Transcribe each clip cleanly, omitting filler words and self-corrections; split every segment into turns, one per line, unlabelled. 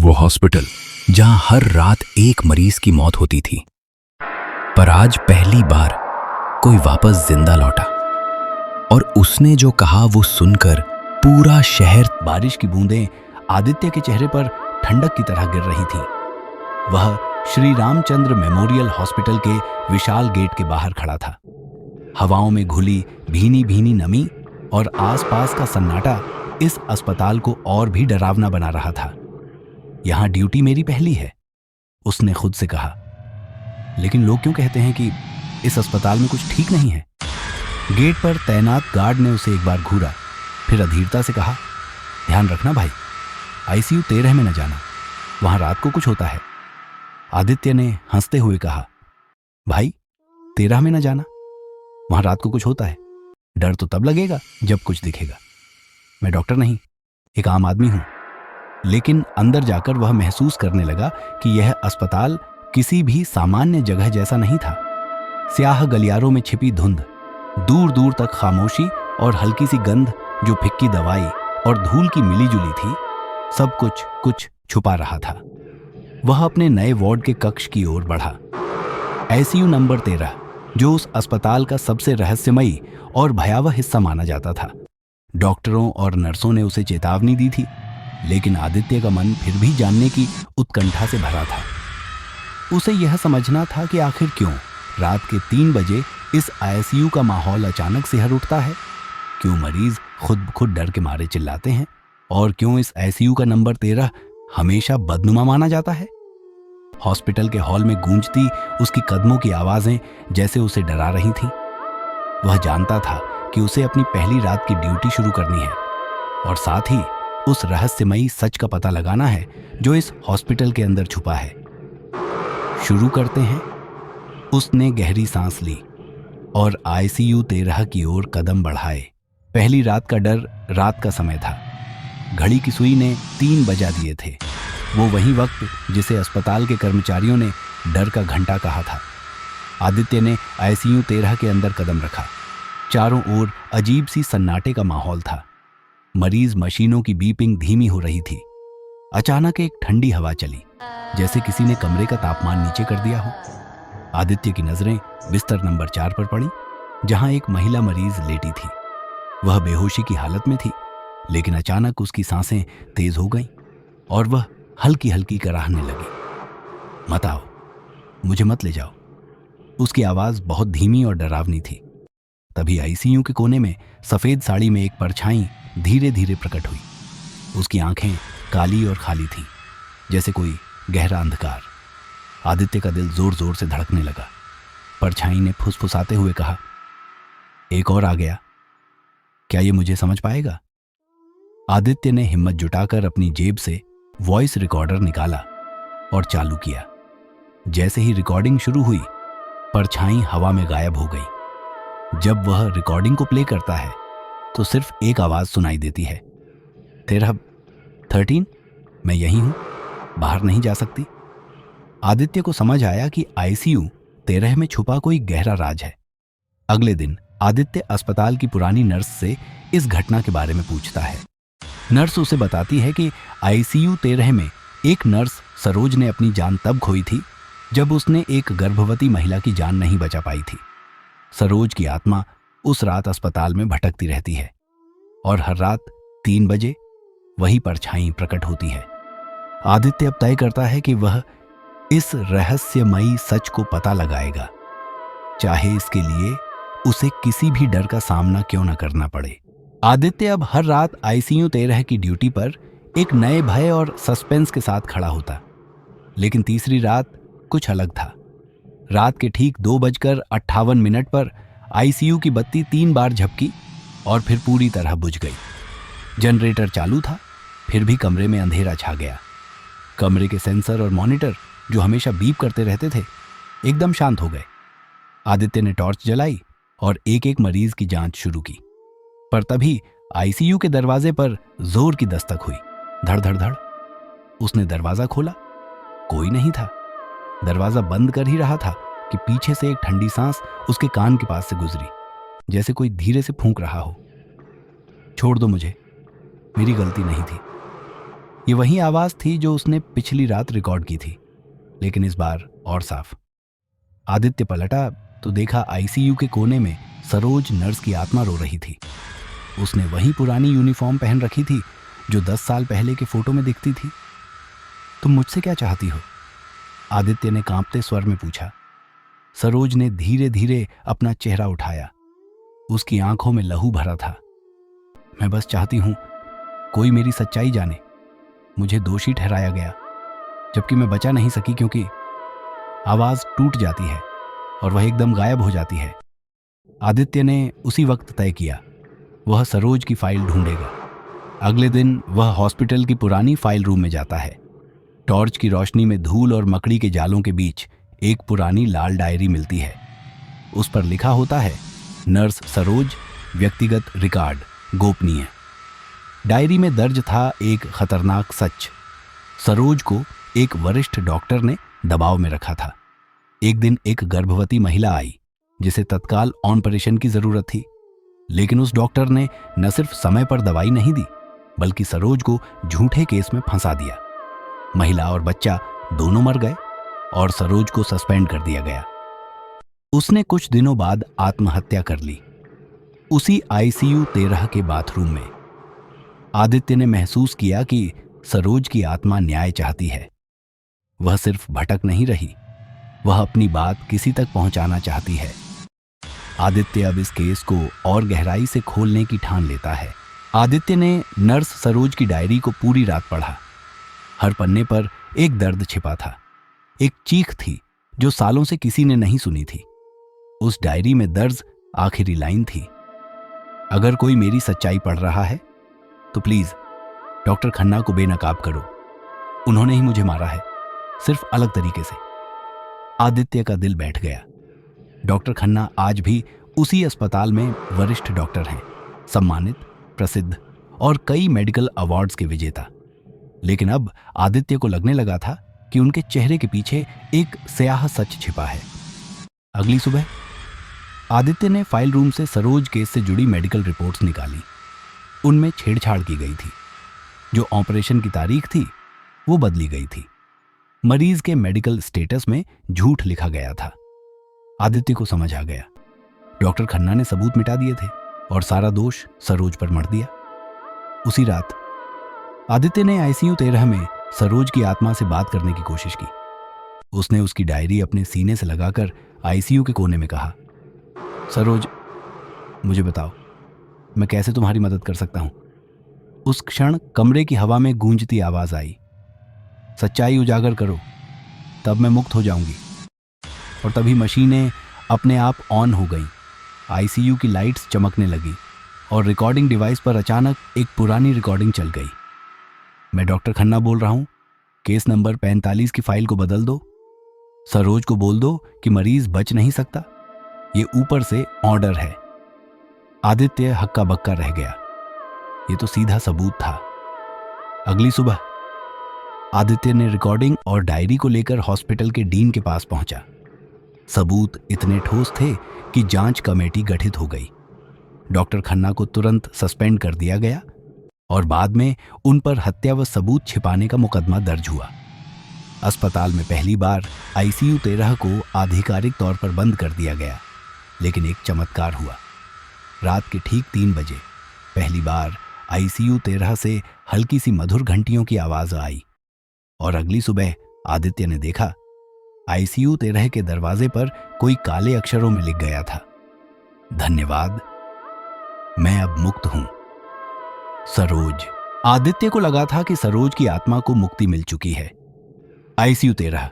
वो हॉस्पिटल जहां हर रात एक मरीज की मौत होती थी, पर आज पहली बार कोई वापस जिंदा लौटा। और उसने जो कहा वो सुनकर पूरा शहर।
बारिश की बूंदें आदित्य के चेहरे पर ठंडक की तरह गिर रही थी। वह श्री रामचंद्र मेमोरियल हॉस्पिटल के विशाल गेट के बाहर खड़ा था। हवाओं में घुली भीनी भीनी नमी और आसपास का सन्नाटा इस अस्पताल को और भी डरावना बना रहा था। यहां ड्यूटी मेरी पहली है, उसने खुद से कहा। लेकिन लोग क्यों कहते हैं कि इस अस्पताल में कुछ ठीक नहीं है? गेट पर तैनात गार्ड ने उसे एक बार घूरा, फिर अधीरता से कहा, ध्यान रखना भाई, आईसीयू 13 में न जाना, वहां रात को कुछ होता है। आदित्य ने हंसते हुए कहा, भाई 13 में न जाना, वहां रात को कुछ होता है। डर तो तब लगेगा जब कुछ दिखेगा। मैं डॉक्टर नहीं, एक आम आदमी हूं। लेकिन अंदर जाकर वह महसूस करने लगा कि यह अस्पताल किसी भी सामान्य जगह जैसा नहीं था। स्याह गलियारों में छिपी धुंध, दूर दूर तक खामोशी और हल्की सी गंध जो फिक्की दवाई और धूल की मिलीजुली थी, सब कुछ छुपा रहा था। वह अपने नए वार्ड के कक्ष की ओर बढ़ा। आईसीयू नंबर 13, जो उस अस्पताल का सबसे रहस्यमयी और भयावह हिस्सा माना जाता था। डॉक्टरों और नर्सों ने उसे चेतावनी दी थी, लेकिन आदित्य का मन फिर भी जानने की उत्कंठा से भरा था। उसे यह समझना था कि आखिर क्यों रात के 3 बजे इस आईसीयू का माहौल अचानक सिहर उठता है, क्यों मरीज खुद डर के मारे चिल्लाते हैं, और क्यों इस आईसीयू का नंबर 13 हमेशा बदनुमा माना जाता है। हॉस्पिटल के हॉल में गूंजती उसकी कदमों की आवाजें जैसे उसे डरा रही थीं। वह जानता था कि उसे अपनी पहली रात की ड्यूटी शुरू करनी है, और साथ ही उस रहस्यमयी सच का पता लगाना है जो इस हॉस्पिटल के अंदर छुपा है। शुरू करते हैं। उसने गहरी सांस ली और आईसीयू 13 की ओर कदम बढ़ाए। पहली रात का डर रात का समय था। घड़ी की सुई ने 3 बजा दिए थे, वो वही वक्त जिसे अस्पताल के कर्मचारियों ने डर का घंटा कहा था। आदित्य ने आईसीयू 13 के अंदर कदम रखा। चारों ओर अजीब सी सन्नाटे का माहौल था। मरीज मशीनों की बीपिंग धीमी हो रही थी। अचानक एक ठंडी हवा चली, जैसे किसी ने कमरे का तापमान नीचे कर दिया हो। आदित्य की नजरें बिस्तर नंबर 4 पर पड़ी, जहां एक महिला मरीज लेटी थी। वह बेहोशी की हालत में थी, लेकिन अचानक उसकी सांसें तेज हो गईं और वह हल्की हल्की कराहने लगी। मत आओ, मुझे मत ले जाओ। उसकी आवाज बहुत धीमी और डरावनी थी। तभी आईसीयू के कोने में सफेद साड़ी में एक परछाई धीरे धीरे प्रकट हुई। उसकी आंखें काली और खाली थीं, जैसे कोई गहरा अंधकार। आदित्य का दिल जोर जोर से धड़कने लगा। परछाई ने फुसफुसाते हुए कहा, एक और आ गया, क्या ये मुझे समझ पाएगा? आदित्य ने हिम्मत जुटाकर अपनी जेब से वॉइस रिकॉर्डर निकाला और चालू किया। जैसे ही रिकॉर्डिंग शुरू हुई, परछाई हवा में गायब हो गई। जब वह रिकॉर्डिंग को प्ले करता है तो सिर्फ एक आवाज सुनाई देती है, 13, मैं यहीं हूं, बाहर नहीं जा सकती। आदित्य को समझ आया कि आईसीयू 13 में छुपा कोई गहरा राज है। अगले दिन आदित्य अस्पताल की पुरानी नर्स से इस घटना के बारे में पूछता है। नर्स उसे बताती है कि आईसीयू 13 में एक नर्स सरोज ने अपनी जान तब खोई थी जब उसने एक गर्भवती महिला की जान नहीं बचा पाई थी। सरोज की आत्मा उस रात अस्पताल में भटकती रहती है और हर रात 3 बजे वही परछाई प्रकट होती है। आदित्य अब तय करता है कि वह इस रहस्यमयी सच को पता लगाएगा, चाहे इसके लिए उसे किसी भी डर का सामना क्यों न करना पड़े। आदित्य अब हर रात आईसीयू 13 की ड्यूटी पर एक नए भय और सस्पेंस के साथ खड़ा होता। लेकिन तीसरी रात कुछ अलग था। रात के ठीक 2:58 पर आईसीयू की बत्ती 3 बार झपकी और फिर पूरी तरह बुझ गई। जनरेटर चालू था, फिर भी कमरे में अंधेरा छा गया। कमरे के सेंसर और मॉनिटर, जो हमेशा बीप करते रहते थे, एकदम शांत हो गए। आदित्य ने टॉर्च जलाई और एक एक मरीज की जांच शुरू की। पर तभी आईसीयू के दरवाजे पर जोर की दस्तक हुई। धड़ धड़ धड़। उसने दरवाजा खोला, कोई नहीं था। दरवाजा बंद कर ही रहा था कि पीछे से एक ठंडी सांस उसके कान के पास से गुजरी, जैसे कोई धीरे से फूंक रहा हो। छोड़ दो मुझे, मेरी गलती नहीं थी। ये वही आवाज थी जो उसने पिछली रात रिकॉर्ड की थी, लेकिन इस बार और साफ। आदित्य पलटा तो देखा आईसीयू के कोने में सरोज नर्स की आत्मा रो रही थी। उसने वही पुरानी यूनिफॉर्म पहन रखी थी जो 10 साल पहले के फोटो में दिखती थी। तुम मुझसे क्या चाहती हो? आदित्य ने कांपते स्वर में पूछा। सरोज ने धीरे धीरे अपना चेहरा उठाया। उसकी आंखों में लहू भरा था। मैं बस चाहती हूं कोई मेरी सच्चाई जाने। मुझे दोषी ठहराया गया, जबकि मैं बचा नहीं सकी, क्योंकि आवाज टूट जाती है और वह एकदम गायब हो जाती है। आदित्य ने उसी वक्त तय किया, वह सरोज की फाइल ढूंढेगा। अगले दिन वह हॉस्पिटल की पुरानी फाइल रूम में जाता है। टॉर्च की रोशनी में धूल और मकड़ी के जालों के बीच एक पुरानी लाल डायरी मिलती है। उस पर लिखा होता है, नर्स सरोज, व्यक्तिगत रिकॉर्ड, गोपनीय। डायरी में दर्ज था एक खतरनाक सच। सरोज को एक वरिष्ठ डॉक्टर ने दबाव में रखा था। एक दिन एक गर्भवती महिला आई जिसे तत्काल ऑपरेशन की जरूरत थी, लेकिन उस डॉक्टर ने न सिर्फ समय पर दवाई नहीं दी, बल्कि सरोज को झूठे केस में फंसा दिया। महिला और बच्चा दोनों मर गए और सरोज को सस्पेंड कर दिया गया। उसने कुछ दिनों बाद आत्महत्या कर ली, उसी आईसीयू 13 के बाथरूम में। आदित्य ने महसूस किया कि सरोज की आत्मा न्याय चाहती है। वह सिर्फ भटक नहीं रही, वह अपनी बात किसी तक पहुंचाना चाहती है। आदित्य अब इस केस को और गहराई से खोलने की ठान लेता है। आदित्य ने नर्स सरोज की डायरी को पूरी रात पढ़ा। हर पन्ने पर एक दर्द छिपा था, एक चीख थी जो सालों से किसी ने नहीं सुनी थी। उस डायरी में दर्ज आखिरी लाइन थी, अगर कोई मेरी सच्चाई पढ़ रहा है तो प्लीज डॉक्टर खन्ना को बेनकाब करो। उन्होंने ही मुझे मारा है, सिर्फ अलग तरीके से। आदित्य का दिल बैठ गया। डॉक्टर खन्ना आज भी उसी अस्पताल में वरिष्ठ डॉक्टर हैं, सम्मानित, प्रसिद्ध और कई मेडिकल अवार्ड्स के विजेता। लेकिन अब आदित्य को लगने लगा था कि उनके चेहरे के पीछे एक स्याह सच छिपा है। अगली सुबह आदित्य ने फाइल रूम से सरोज केस से जुड़ी मेडिकल रिपोर्ट्स निकाली। उनमें छेड़छाड़ की गई थी। जो ऑपरेशन की तारीख थी वो बदली गई थी। मरीज के मेडिकल स्टेटस में झूठ लिखा गया था। आदित्य को समझ आ गया, डॉक्टर खन्ना ने सबूत मिटा दिए थे और सारा दोष सरोज पर मढ़ दिया। उसी रात आदित्य ने आईसीयू 13 में सरोज की आत्मा से बात करने की कोशिश की। उसने उसकी डायरी अपने सीने से लगाकर आईसीयू के कोने में कहा, सरोज, मुझे बताओ मैं कैसे तुम्हारी मदद कर सकता हूं। उस क्षण कमरे की हवा में गूंजती आवाज आई, सच्चाई उजागर करो, तब मैं मुक्त हो जाऊंगी। और तभी मशीनें अपने आप ऑन हो गईं। आईसीयू की लाइट्स चमकने लगी और रिकॉर्डिंग डिवाइस पर अचानक एक पुरानी रिकॉर्डिंग चल गई। मैं डॉक्टर खन्ना बोल रहा हूं, केस नंबर 45 की फाइल को बदल दो। सरोज को बोल दो कि मरीज बच नहीं सकता, ये ऊपर से ऑर्डर है। आदित्य हक्का बक्का रह गया। ये तो सीधा सबूत था। अगली सुबह आदित्य ने रिकॉर्डिंग और डायरी को लेकर हॉस्पिटल के डीन के पास पहुंचा। सबूत इतने ठोस थे कि जांच कमेटी गठित हो गई। डॉक्टर खन्ना को तुरंत सस्पेंड कर दिया गया और बाद में उन पर हत्या व सबूत छिपाने का मुकदमा दर्ज हुआ। अस्पताल में पहली बार आईसीयू 13 को आधिकारिक तौर पर बंद कर दिया गया। लेकिन एक चमत्कार हुआ। रात के ठीक 3 बजे पहली बार आईसीयू 13 से हल्की सी मधुर घंटियों की आवाज आई और अगली सुबह आदित्य ने देखा आईसीयू 13 के दरवाजे पर कोई काले अक्षरों में लिख गया था, धन्यवाद, मैं अब मुक्त हूं। सरोज। आदित्य को लगा था कि सरोज की आत्मा को मुक्ति मिल चुकी है। आईसीयू 13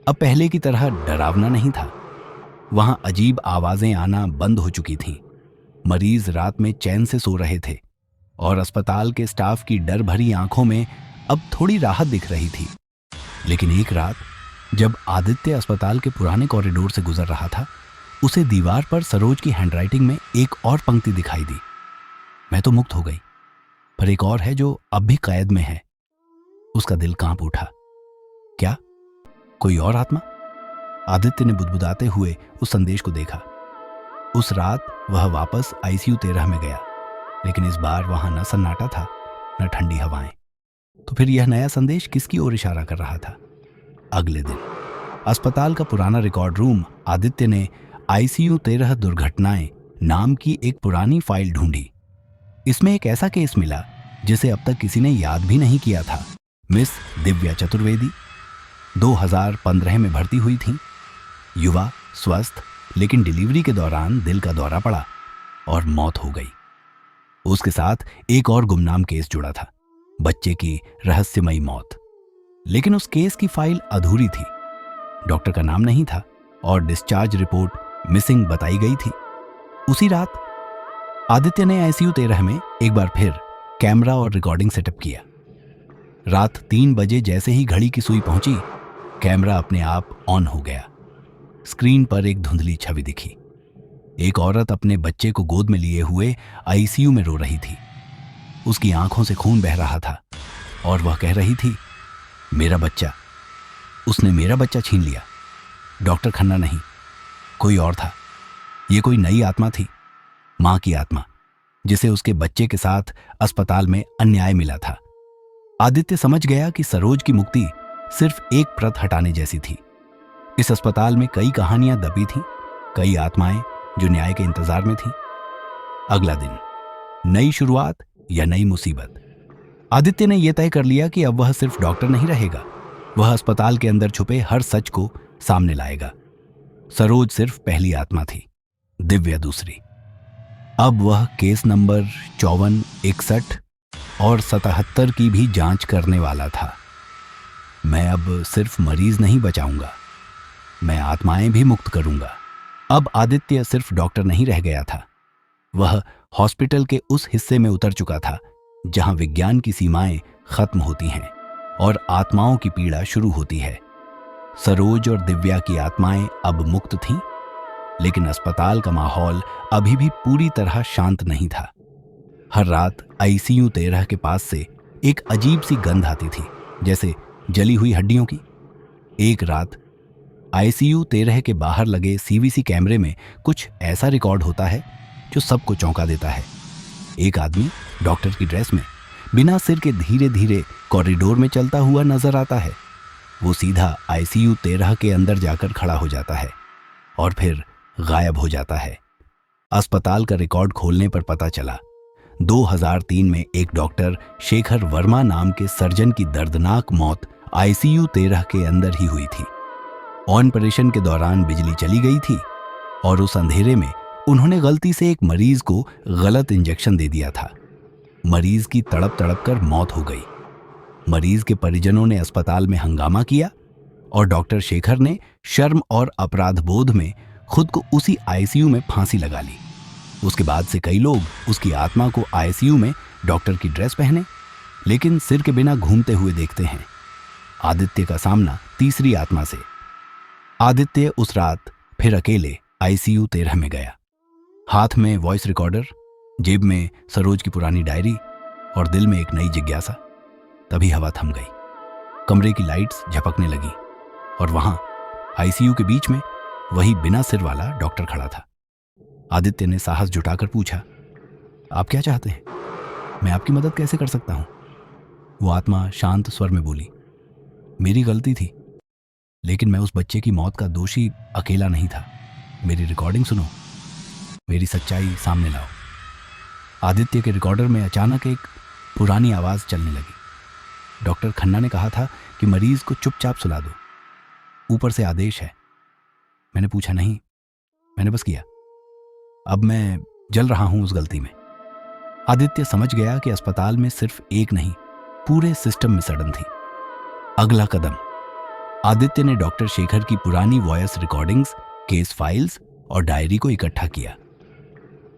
अब पहले की तरह डरावना नहीं था। वहां अजीब आवाजें आना बंद हो चुकी थीं। मरीज रात में चैन से सो रहे थे और अस्पताल के स्टाफ की डर भरी आंखों में अब थोड़ी राहत दिख रही थी। लेकिन एक रात जब आदित्य अस्पताल के पुराने कॉरिडोर से गुजर रहा था, उसे दीवार पर सरोज की हैंडराइटिंग में एक और पंक्ति दिखाई दी, मैं तो मुक्त हो गई, पर एक और है जो अब भी कैद में है। उसका दिल कांप उठा। क्या कोई और आत्मा? आदित्य ने बुदबुदाते हुए उस संदेश को देखा। उस रात वह वापस आईसीयू 13 में गया, लेकिन इस बार वहां न सन्नाटा था, न ठंडी हवाएं। तो फिर यह नया संदेश किसकी ओर इशारा कर रहा था? अगले दिन अस्पताल का पुराना रिकॉर्ड रूम, आदित्य ने आईसीयू 13 दुर्घटनाएं नाम की एक पुरानी फाइल ढूंढी। इसमें एक ऐसा केस मिला जिसे अब तक किसी ने याद भी नहीं किया था। मिस दिव्या चतुर्वेदी 2015 में भर्ती हुई थी। युवा, स्वस्थ, लेकिन डिलीवरी के दौरान दिल का दौरा पड़ा और मौत हो गई। उसके साथ एक और गुमनाम केस जुड़ा था, बच्चे की रहस्यमयी मौत। लेकिन उस केस की फाइल अधूरी थी। डॉक्टर का नाम नहीं था और डिस्चार्ज रिपोर्ट मिसिंग बताई गई थी। उसी रात आदित्य ने आईसीयू 13 में एक बार फिर कैमरा और रिकॉर्डिंग सेटअप किया। रात 3 बजे जैसे ही घड़ी की सुई पहुंची, कैमरा अपने आप ऑन हो गया। स्क्रीन पर एक धुंधली छवि दिखी। एक औरत अपने बच्चे को गोद में लिए हुए आईसीयू में रो रही थी। उसकी आंखों से खून बह रहा था और वह कह रही थी, मेरा बच्चा, उसने मेरा बच्चा छीन लिया। डॉक्टर खन्ना नहीं, कोई और था। ये कोई नई आत्मा थी, मां की आत्मा, जिसे उसके बच्चे के साथ अस्पताल में अन्याय मिला था। आदित्य समझ गया कि सरोज की मुक्ति सिर्फ एक प्रत हटाने जैसी थी। इस अस्पताल में कई कहानियां दबी थीं, कई आत्माएं जो न्याय के इंतजार में थीं। अगला दिन, नई शुरुआत या नई मुसीबत। आदित्य ने यह तय कर लिया कि अब वह सिर्फ डॉक्टर नहीं रहेगा, वह अस्पताल के अंदर छुपे हर सच को सामने लाएगा। सरोज सिर्फ पहली आत्मा थी, दिव्या दूसरी। अब वह केस नंबर 54, 61 और 77 की भी जांच करने वाला था। मैं अब सिर्फ मरीज नहीं बचाऊंगा, मैं आत्माएं भी मुक्त करूंगा। अब आदित्य सिर्फ डॉक्टर नहीं रह गया था, वह हॉस्पिटल के उस हिस्से में उतर चुका था जहां विज्ञान की सीमाएं खत्म होती हैं और आत्माओं की पीड़ा शुरू होती है। सरोज और दिव्या की आत्माएं अब मुक्त थीं, लेकिन अस्पताल का माहौल अभी भी पूरी तरह शांत नहीं था। हर रात आईसीयू 13 के पास से एक अजीब सी गंध आती थी, जैसे जली हुई हड्डियों की। एक रात आईसीयू 13 के बाहर लगे सीवीसी कैमरे में कुछ ऐसा रिकॉर्ड होता है जो सबको चौंका देता है। एक आदमी डॉक्टर की ड्रेस में बिना सिर के धीरे धीरे कॉरिडोर में चलता हुआ नजर आता है। वो सीधा आईसीयू 13 के अंदर जाकर खड़ा हो जाता है और फिर गायब हो जाता है। अस्पताल का रिकॉर्ड खोलने पर पता चला 2003 में एक डॉक्टर शेखर वर्मा नाम के सर्जन की दर्दनाक मौत आईसीयू 13 के अंदर ही हुई थी। ऑपरेशन के दौरान बिजली चली गई थी और उस अंधेरे में उन्होंने गलती से एक मरीज को गलत इंजेक्शन दे दिया था। मरीज की तड़प तड़प कर मौत हो गई। मरीज के परिजनों ने अस्पताल में हंगामा किया और डॉक्टर शेखर ने शर्म और अपराध बोध में खुद को उसी आईसीयू में फांसी लगा ली। उसके बाद से कई लोग उसकी आत्मा को आईसीयू में डॉक्टर की ड्रेस पहने लेकिन सिर के बिना घूमते हुए देखते हैं। आदित्य का सामना तीसरी आत्मा से। आदित्य उस रात फिर अकेले आईसीयू 13 में गया। हाथ में वॉइस रिकॉर्डर, जेब में सरोज की पुरानी डायरी और दिल में एक नई जिज्ञासा। तभी हवा थम गई, कमरे की लाइट्स झपकने लगी और वहां आईसीयू के बीच में वही बिना सिर वाला डॉक्टर खड़ा था। आदित्य ने साहस जुटाकर पूछा, आप क्या चाहते हैं? मैं आपकी मदद कैसे कर सकता हूं? वो आत्मा शांत स्वर में बोली, मेरी गलती थी, लेकिन मैं उस बच्चे की मौत का दोषी अकेला नहीं था। मेरी रिकॉर्डिंग सुनो, मेरी सच्चाई सामने लाओ। आदित्य के रिकॉर्डर में अचानक एक पुरानी आवाज चलने लगी। डॉक्टर खन्ना ने कहा था कि मरीज को चुपचाप सुला दो, ऊपर से आदेश है। मैंने पूछा, नहीं, मैंने बस किया। अब मैं जल रहा हूं उस गलती में। आदित्य समझ गया कि अस्पताल में सिर्फ एक नहीं, पूरे सिस्टम में सड़न थी। अगला कदम, आदित्य ने डॉक्टर शेखर की पुरानी वॉइस रिकॉर्डिंग्स, केस फाइल्स और डायरी को इकट्ठा किया।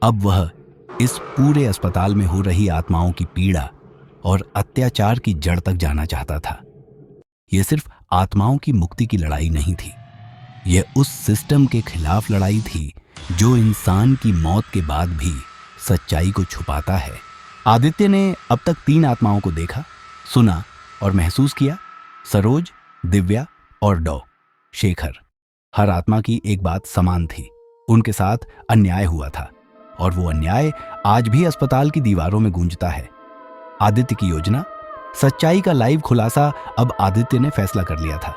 अब वह इस पूरे अस्पताल में हो रही आत्माओं की पीड़ा और अत्याचार की जड़ तक जाना चाहता था। यह सिर्फ आत्माओं की मुक्ति की लड़ाई नहीं थी, यह उस सिस्टम के खिलाफ लड़ाई थी जो इंसान की मौत के बाद भी सच्चाई को छुपाता है। आदित्य ने अब तक 3 आत्माओं को देखा, सुना और महसूस किया, सरोज, दिव्या और डॉ शेखर। हर आत्मा की एक बात समान थी, उनके साथ अन्याय हुआ था और वो अन्याय आज भी अस्पताल की दीवारों में गूंजता है। आदित्य की योजना, सच्चाई का लाइव खुलासा अब आदित्य ने फैसला कर लिया था।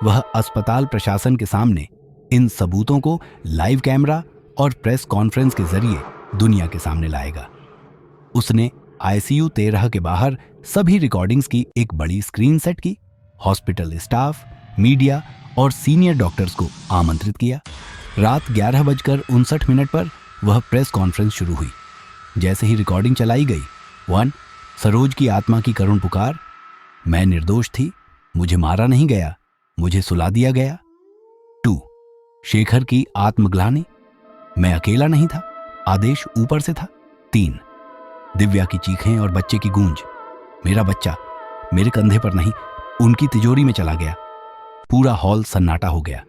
वह अस्पताल प्रशासन के सामने इन सबूतों को लाइव कैमरा और प्रेस कॉन्फ्रेंस के जरिए दुनिया के सामने लाएगा। उसने आईसीयू 13 के बाहर सभी रिकॉर्डिंग्स की एक बड़ी स्क्रीन सेट की, हॉस्पिटल स्टाफ, मीडिया और सीनियर डॉक्टर्स को आमंत्रित किया। रात 11:59 पर वह प्रेस कॉन्फ्रेंस शुरू हुई। जैसे ही रिकॉर्डिंग चलाई गई, 1 सरोज की आत्मा की करुण पुकार, मैं निर्दोष थी, मुझे मारा नहीं गया, मुझे सुला दिया गया। 2 शेखर की आत्मग्लानि, मैं अकेला नहीं था, आदेश ऊपर से था। 3 दिव्या की चीखें और बच्चे की गूंज, मेरा बच्चा मेरे कंधे पर नहीं, उनकी तिजोरी में चला गया। पूरा हॉल सन्नाटा हो गया।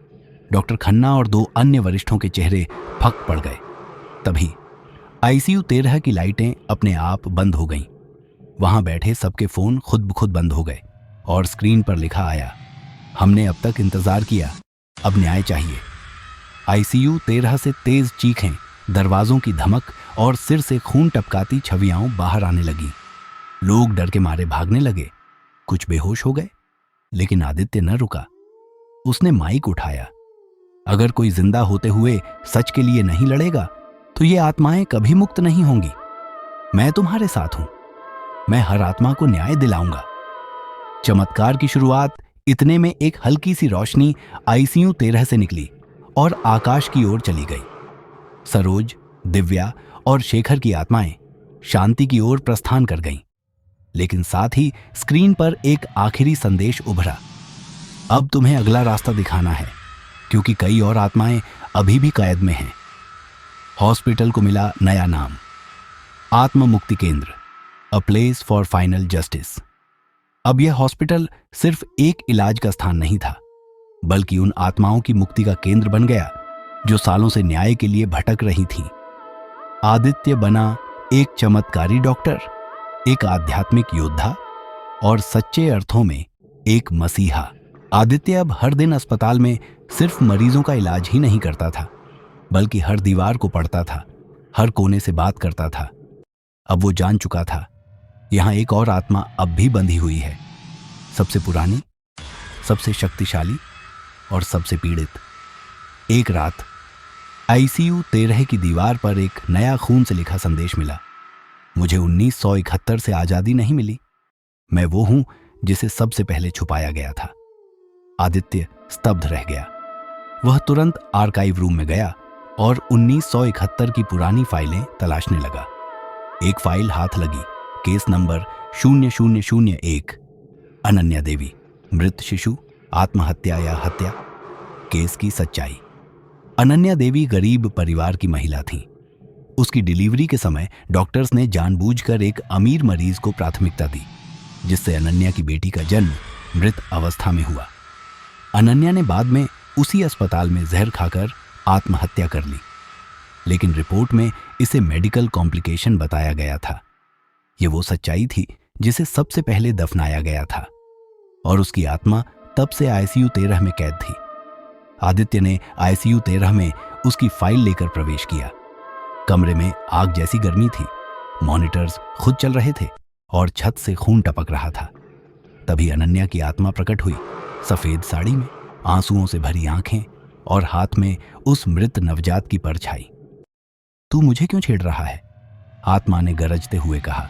डॉक्टर खन्ना और 2 अन्य वरिष्ठों के चेहरे फक पड़ गए। तभी आईसीयू 13 की लाइटें अपने आप बंद हो गईं। वहां बैठे सबके फोन खुद ब खुद बंद हो गए और स्क्रीन पर लिखा आया, हमने अब तक इंतजार किया, अब न्याय चाहिए। आईसीयू 13 से तेज चीखें, दरवाजों की धमक और सिर से खून टपकाती छवियां बाहर आने लगी। लोग डर के मारे भागने लगे, कुछ बेहोश हो गए। लेकिन आदित्य न रुका। उसने माइक उठाया, अगर कोई जिंदा होते हुए सच के लिए नहीं लड़ेगा तो ये आत्माएं कभी मुक्त नहीं होंगी। मैं तुम्हारे साथ हूं, मैं हर आत्मा को न्याय दिलाऊंगा। चमत्कार की शुरुआत इतने में एक हल्की सी रोशनी आईसीयू 13 से निकली और आकाश की ओर चली गई। सरोज, दिव्या और शेखर की आत्माएं शांति की ओर प्रस्थान कर गईं। लेकिन साथ ही स्क्रीन पर एक आखिरी संदेश उभरा, अब तुम्हें अगला रास्ता दिखाना है, क्योंकि कई और आत्माएं अभी भी कैद में हैं। हॉस्पिटल को मिला नया नाम, आत्म मुक्ति केंद्र, a place for final justice. अब यह हॉस्पिटल सिर्फ एक इलाज का स्थान नहीं था, बल्कि उन आत्माओं की मुक्ति का केंद्र बन गया जो सालों से न्याय के लिए भटक रही थीं। आदित्य बना एक चमत्कारी डॉक्टर, एक आध्यात्मिक योद्धा और सच्चे अर्थों में एक मसीहा। आदित्य अब हर दिन अस्पताल में सिर्फ मरीजों का इलाज ही नहीं करता था, बल्कि हर दीवार को पढ़ता था, हर कोने से बात करता था। अब वो जान चुका था, यहां एक और आत्मा अब भी बंधी हुई है, सबसे पुरानी, सबसे शक्तिशाली और सबसे पीड़ित। एक रात आईसीयू 13 की दीवार पर एक नया खून से लिखा संदेश मिला, मुझे 1971 से आजादी नहीं मिली, मैं वो हूं जिसे सबसे पहले छुपाया गया था। आदित्य स्तब्ध रह गया। वह तुरंत आर्काइव रूम में गया और 1971 की पुरानी फाइलें तलाशने लगा। एक फाइल हाथ लगी, केस नंबर 0001, अनन्या देवी, मृत शिशु, आत्महत्या या हत्या। केस की सच्चाई, अनन्या देवी गरीब परिवार की महिला थी। उसकी डिलीवरी के समय डॉक्टर्स ने जानबूझकर एक अमीर मरीज को प्राथमिकता दी, जिससे अनन्या की बेटी का जन्म मृत अवस्था में हुआ। अनन्या ने बाद में उसी अस्पताल में जहर खाकर आत्महत्या कर ली, लेकिन रिपोर्ट में इसे मेडिकल कॉम्प्लिकेशन बताया गया था। ये वो सच्चाई थी जिसे सबसे पहले दफनाया गया था, और उसकी आत्मा तब से आईसीयू 13 में कैद थी। आदित्य ने आईसीयू 13 में उसकी फाइल लेकर प्रवेश किया। कमरे में आग जैसी गर्मी थी, मॉनिटर्स खुद चल रहे थे और छत से खून टपक रहा था। तभी अनन्या की आत्मा प्रकट हुई, सफेद साड़ी में, आंसुओं से भरी आंखें और हाथ में उस मृत नवजात की परछाई। तू मुझे क्यों छेड़ रहा है? आत्मा ने गरजते हुए कहा।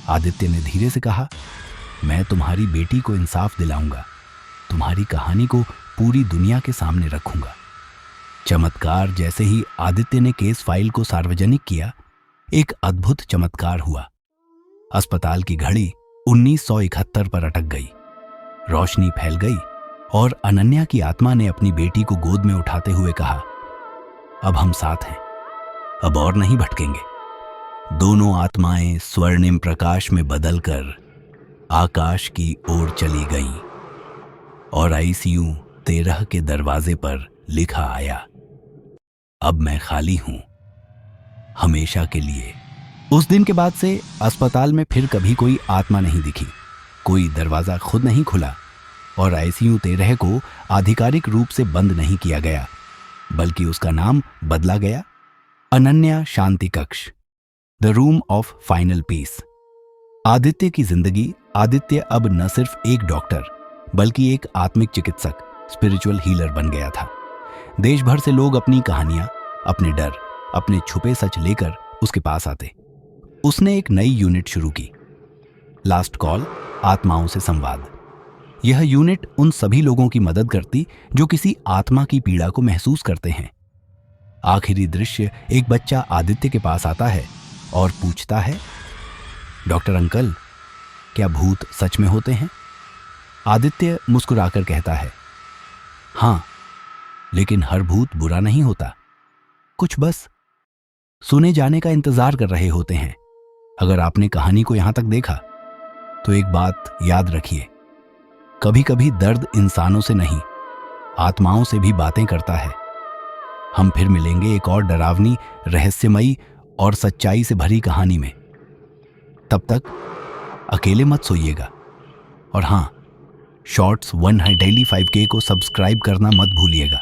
आदित्य ने धीरे से कहा, मैं तुम्हारी बेटी को इंसाफ दिलाऊंगा, तुम्हारी कहानी को पूरी दुनिया के सामने रखूंगा। चमत्कार जैसे ही आदित्य ने केस फाइल को सार्वजनिक किया, एक अद्भुत चमत्कार हुआ। अस्पताल की घड़ी 1971 पर अटक गई, रोशनी फैल गई और अनन्या की आत्मा ने अपनी बेटी को गोद में उठाते हुए कहा, अब हम साथ हैं, अब और नहीं भटकेंगे। दोनों आत्माएं स्वर्णिम प्रकाश में बदलकर आकाश की ओर चली गईं और आईसीयू 13 के दरवाजे पर लिखा आया, अब मैं खाली हूं, हमेशा के लिए। उस दिन के बाद से अस्पताल में फिर कभी कोई आत्मा नहीं दिखी, कोई दरवाजा खुद नहीं खुला और आईसीयू 13 को आधिकारिक रूप से बंद नहीं किया गया, बल्कि उसका नाम बदला गया, Ananya Shanti Kaksh, the room of final peace. Aditya की जिंदगी आदित्य अब न सिर्फ एक डॉक्टर बल्कि एक आत्मिक चिकित्सक, स्पिरिचुअल हीलर बन गया था। देश भर से लोग अपनी कहानियां, अपने डर, अपने छुपे सच लेकर उसके पास आते। उसने एक नई यूनिट शुरू की, लास्ट कॉल, आत्माओं से संवाद। यह यूनिट उन सभी लोगों की मदद करती जो किसी आत्मा की पीड़ा को महसूस करते हैं। आखिरी दृश्य, एक बच्चा आदित्य के पास आता है और पूछता है, डॉक्टर अंकल, क्या भूत सच में होते हैं? आदित्य मुस्कुराकर कहता है, हाँ, लेकिन हर भूत बुरा नहीं होता। कुछ बस सुने जाने का इंतजार कर रहे होते हैं। अगर आपने कहानी को यहां तक देखा तो एक बात याद रखिए, कभी कभी दर्द इंसानों से नहीं, आत्माओं से भी बातें करता है। हम फिर मिलेंगे एक और डरावनी, रहस्यमयी और सच्चाई से भरी कहानी में। तब तक अकेले मत सोइएगा। और हाँ, शॉर्ट्स 1 डेली 5K को सब्सक्राइब करना मत भूलिएगा।